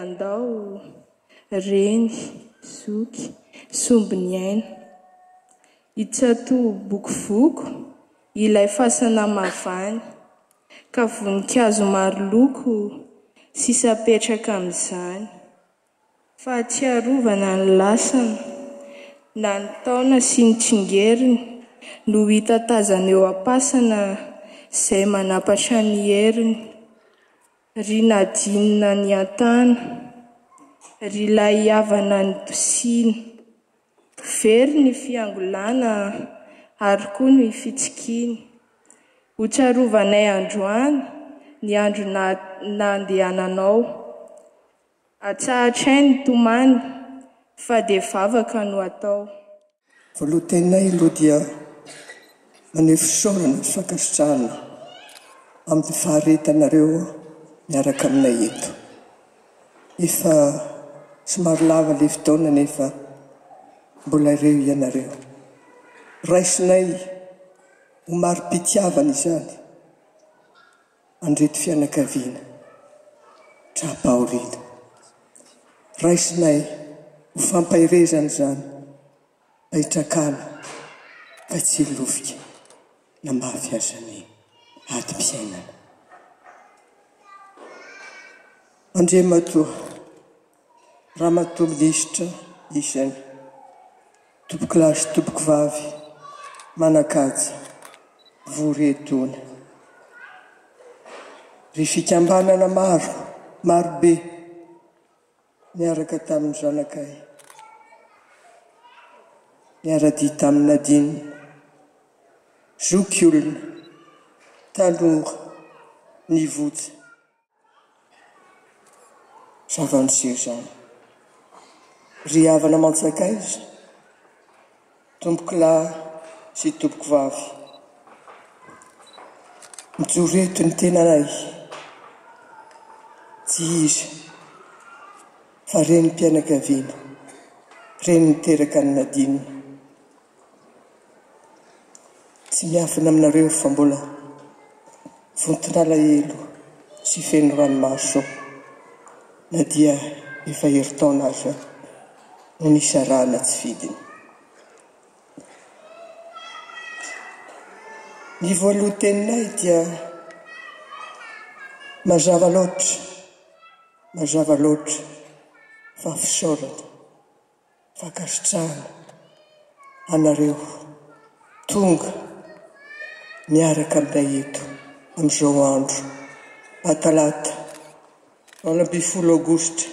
andao, reny, zoky, sombiny aina. Itsato bokovoko, ilay fasana mavany, ka voninkazo maro loko, sisapetraka amin'izany. Fahatsiarovana ny lasana, na ny taona sy ny tsingeriny, no hita tazana eo am-pasana izay manapatra ny heriny. Ry Nadine ny antana, ry lay havana ny tosina, very ny fiangolana ary koa ny fitsikiny. Ho tsarovana androany ny andro nandehananao, atsahatra ny tomany fa dia vavaka no atao. Voalohan-teninay aloha dia maneho fisaorana sy fankasitrahana amin'ny faharetanareo miaraka aminay eto. Efa somary lava ilay fotoana nefa mbola ireo ianareo. Raisinay ho mari-pitiavana izany andreto fianakaviana trapaoriana. Raisinay ho fampahirezana izany aitrakana fa tsy lovika na mahafiazany adi-piainana. Andriamatoa Ramatoa-Minisitra isany tompoko lahy sy tompoko vavy manakaja voretona. Ry fikambanana maro be miaraka tamin'ny zanakay, miara-dia tamin'ny Nadine, zoky olona, talonga, nivotsy. Zava-niseho izany. Ry havana mantsakaiza, tompoko lahy sy tompoko vavy, mijoreto ny tenanay, tsy iza fa reny mpianakaviana, reny niteraka ny Nadine. Tsy miafina aminareo fa mbola vonton'alahelo sy feno ranomaso, na dia efa herintaona aza no nisarahana tsy vidiny. Ny voalohan-teninay dia mazava loatra fa fisaorana, fankasitrahana anareo tonga miaraka aminay eto amin'izao andro Talata 20 Aogositra,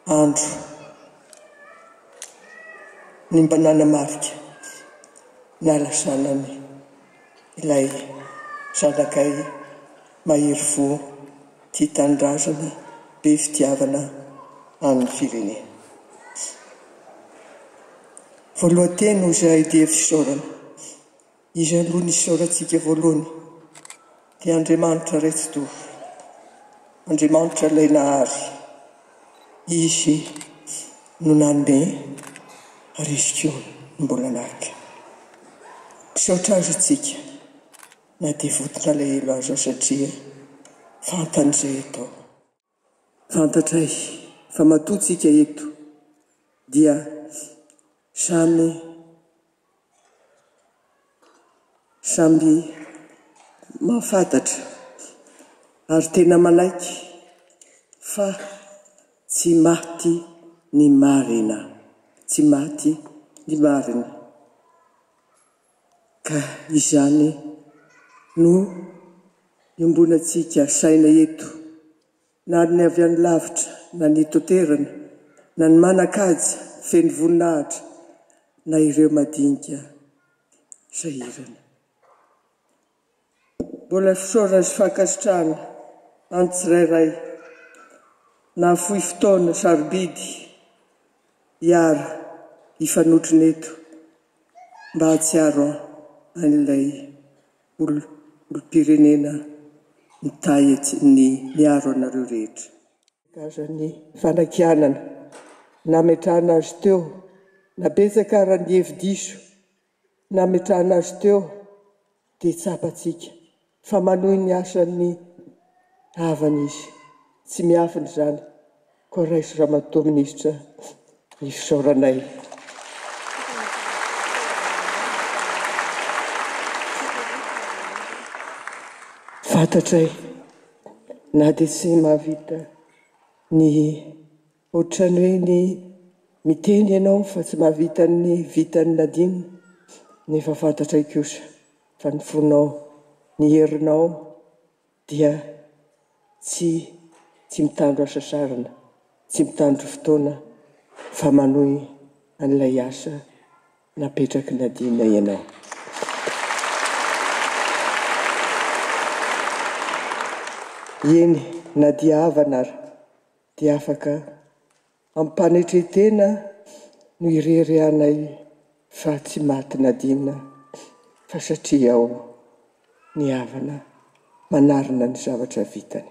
andro ny mba nanamarika nalasana ilay zanakay mahery fo tia tanindrazana be fitiavana amin'ny firenena. Voalohanteny ho izay dia fisaorana. Izy aloha nisaorantsika voalohany dia Andriamanitra Retsidoro, Andriamanitra ilay nahary. Izy no nanome ary izy koa mbola naka. Misaotra azy tsika na dia vonton'alahelo aza satria fantan'izay atao. Fantatray fa matoantsika eto dia samby mahafantatra ary tena manaiky fa tsy maty ny marina, tsy maty ny marina. Ka izany no iombonantsika saina eto, na ny avy any lavitra, na ny toterana, na ny manakaja feno voninahitra, na ireo madinika sahirana. Mbola fisaorana sy fankasitrahana antsirairay na fohy fotoana sarobidy hiara hifanotrona eto mba hatsiaro an'ilay olom-pirenena ny miaro anareo rehetra. Kazany fanakianana nametrahana azy teo, nabetsaka raha ny hevi-diso nametrahana azy teo dia tsapatsika fa manohy ny asan'ny havana izy, tsy miafiny zany koa raiso ramatoa minisitra ny fisaoranay. Fantatray na dia tsy mahavita ny ohatrany hoe ny miteny ianao fa tsy mahavita ny vitany Nadine, nefa fantatray kosa fa ny fonao, ny herinao dia tsy mitandro asa sarana, tsy mitandro fotoana fa manohy an'ilay asa napetraky Nadine ianao. Eny, na dia avanara dia afaka ampanetretena no irehanay fa tsy maty Nadine, fa satria ao ny havana manarina ny zavatra vitany.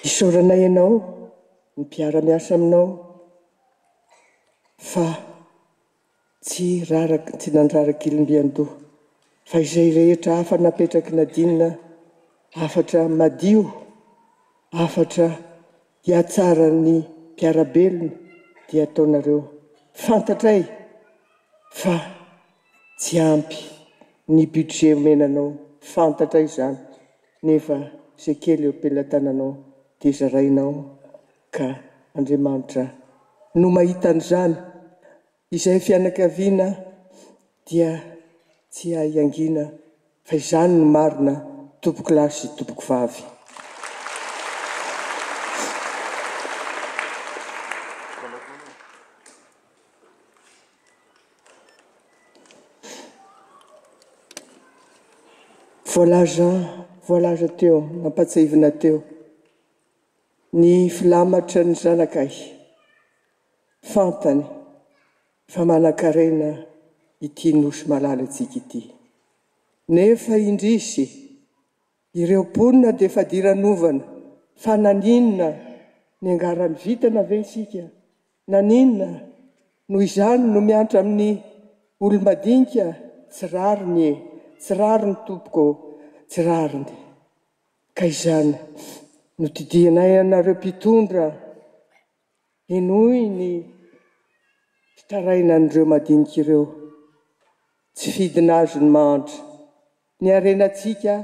Isaoranay ianao, ny mpiara-miasa aminao, fa tsy nandraraka ilombian-doha, fa izay rehetra hafa napetraky Nadine, afatra madio, afatra hiatsara ny mpiarabelona, dia ataonareo fantatray fa tsy ampy ny budget menanao, fantatray izany, nefa izay kely eo am-pelatananao dia zarainao, ka Andriamanitra no mahita an'izany. Izay fianakaviana dia tsy haiangina fa izany no marina tompoko lahy sy tompoko vavy. Voalaza teo, nampatsahivina teo ny filamatra ny zanakay, fantany fa manan-karena ity nosy malalantsika ity. Nefa indrisy ireo mponina dia efa diranovana, fa naninona ny angarany vitana ve isika? Naninona no izany no miantra amin'ny olo-madinika? Tsy rariny, tsy rariny tompoko, tsy rariny. Ka izany no tidianay anareo mpitondra, enoy ny fitaraina an'ireo madinika ireo, tsy fidina azy ny mahantra. Ny arenantsika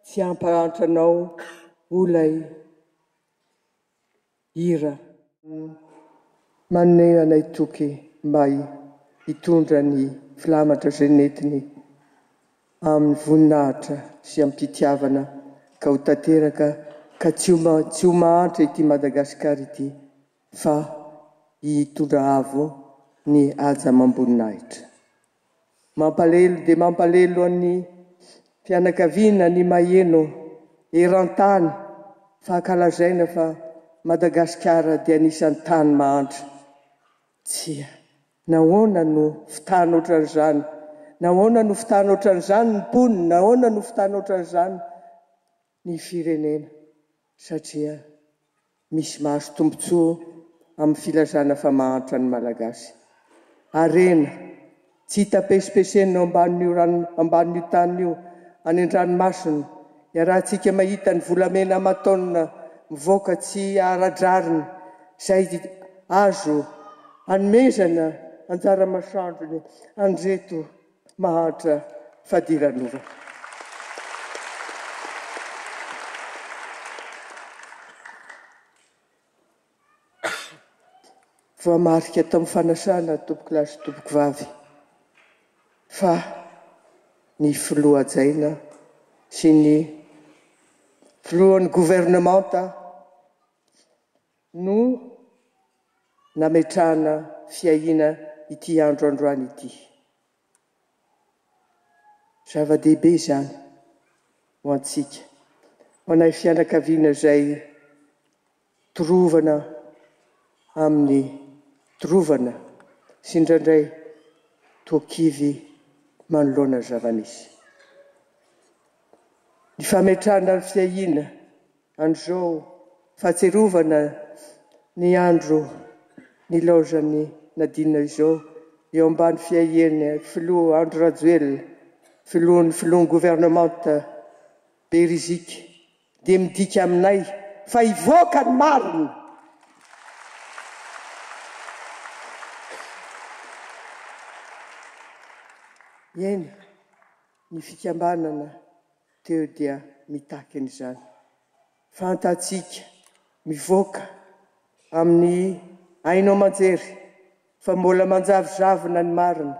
tsy ampahantranao olay hira. Manome anay toky mba hitondra ny filamatra izay netiny amin'ny voninahitra sy amin'ny mpitiavana, ka ho tanteraka ka tsy ho mahantra ity Madagasikara ity, fa hitondra avo ny aja mamboninahitra. Mampalelo dia mampalelo an'ny fianakaviana ny maheno eran-tany, fa ankalazaina fa Madagasikara dia anisan'ny tany mahantra. Tsia, nahoana no fitana ohatran'izany? Nahoana no fitana ohatran'izany ny mponina? Nahoana no fitana ohatran'izany ny firenena? Satria misy mahazo tombontsoa amin'ny filazana fa mahantra ny Malagasy. Arena, tsy tapesipesena ambanin'io tany io, any an-dranomasina, iarahantsika mahita ny volamena aman-taonina mivoaka tsy aradrariny, izay azo hanomezana anjara masoandrony andreto mahantra fadiranova. Voamarika tamin'ny fanasana tompoko lahy sy tompoko vavy fa ny filohajaina sy ny filohan'ny gouvernemanta no nametrahana fiahina ity andro androany ity. Zava-dehibe izany ho antsika, ho anay fianakaviana izay torovana amin'ny torovana sy indraindray toakivy manoloana zava-misy. Ny fametrahana ny fiahina an'izao fahatserovana ny andro nilaozan'ny Nadine izao eo ambany fiahiany filoha Andro Rajoelina, filohan'ny gouvernemanta Berizika, dia midika aminay fa hivoaka ny marina. Eny, ny fikambanana teo dia mitaky an'izany. Fantatsika mivoaka amin'ny ainao manjery fa mbola manjavozavona ny marina.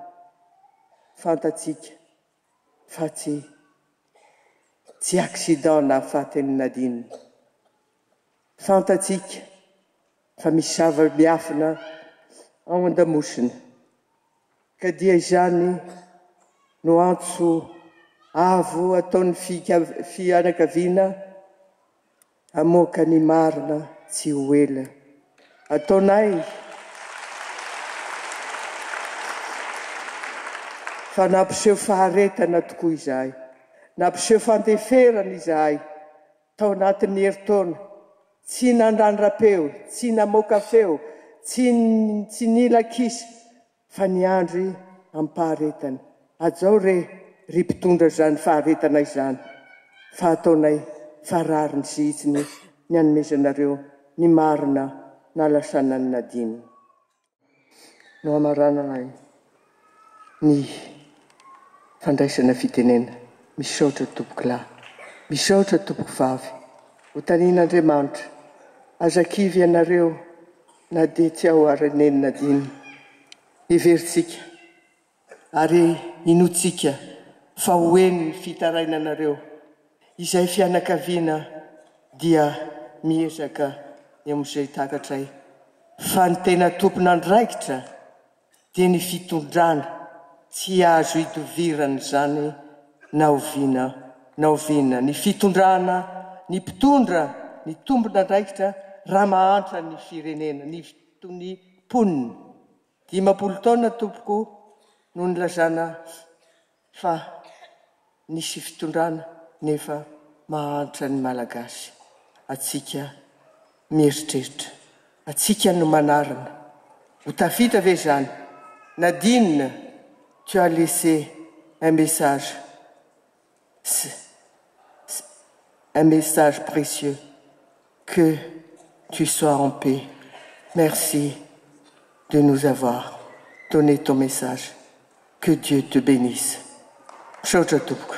Fantatsika fa tsy accident na fatin'ny Nadine. Fantatsika fa misy zava-miafina ao an-damosina. Ka dia izany no antso avo ataon'ny fianakaviana hamoaka ny marina tsy ho ela. Ataonay fa nampiseho faharetana tokoa izahay, nampiseho fandeferana izahay tao anatin'ny herintaona, tsy nandran-dra-peo, tsy namoaka feo, tsy nila kisa, fa niandry amin'ny faharetana. Ajao ry mpitondra izany faharetana izany, fa ataonay farary ny zitsiny ny anomezanareo ny marina nalasana ny Nadine. No amarananay ny fandraisana fitenena, misaotra tompoko lahy, misaotra tompoko vavy, ho tanin'Andriamanitra, azakivy ianareo na dia tsy ao araneny Nadine, hiveritsika ary inotsika fa hoeny ny fitarainanareo. Izay fianakaviana dia miezaka amin'izay takatray, fa ny tena tompon'andraikitra dia ny fitondrana, tsy azo idovirana zany naoviana. Ny fitondrana, ny mpitondra, ny tompon'andraikitra raha mahantra ny firenena, ny ponina. 50 taona tompoko no nilazana fa nisy fitondrana nefa mahantra ny malagasy. Atsika mieritreritra, atsika no manarina. Ho tafita ve zany? Nadine, tu as laissé un message précieux. Que tu sois en paix. Merci de nous avoir donné ton message. Que Dieu te bénisse. Shoja Tupka.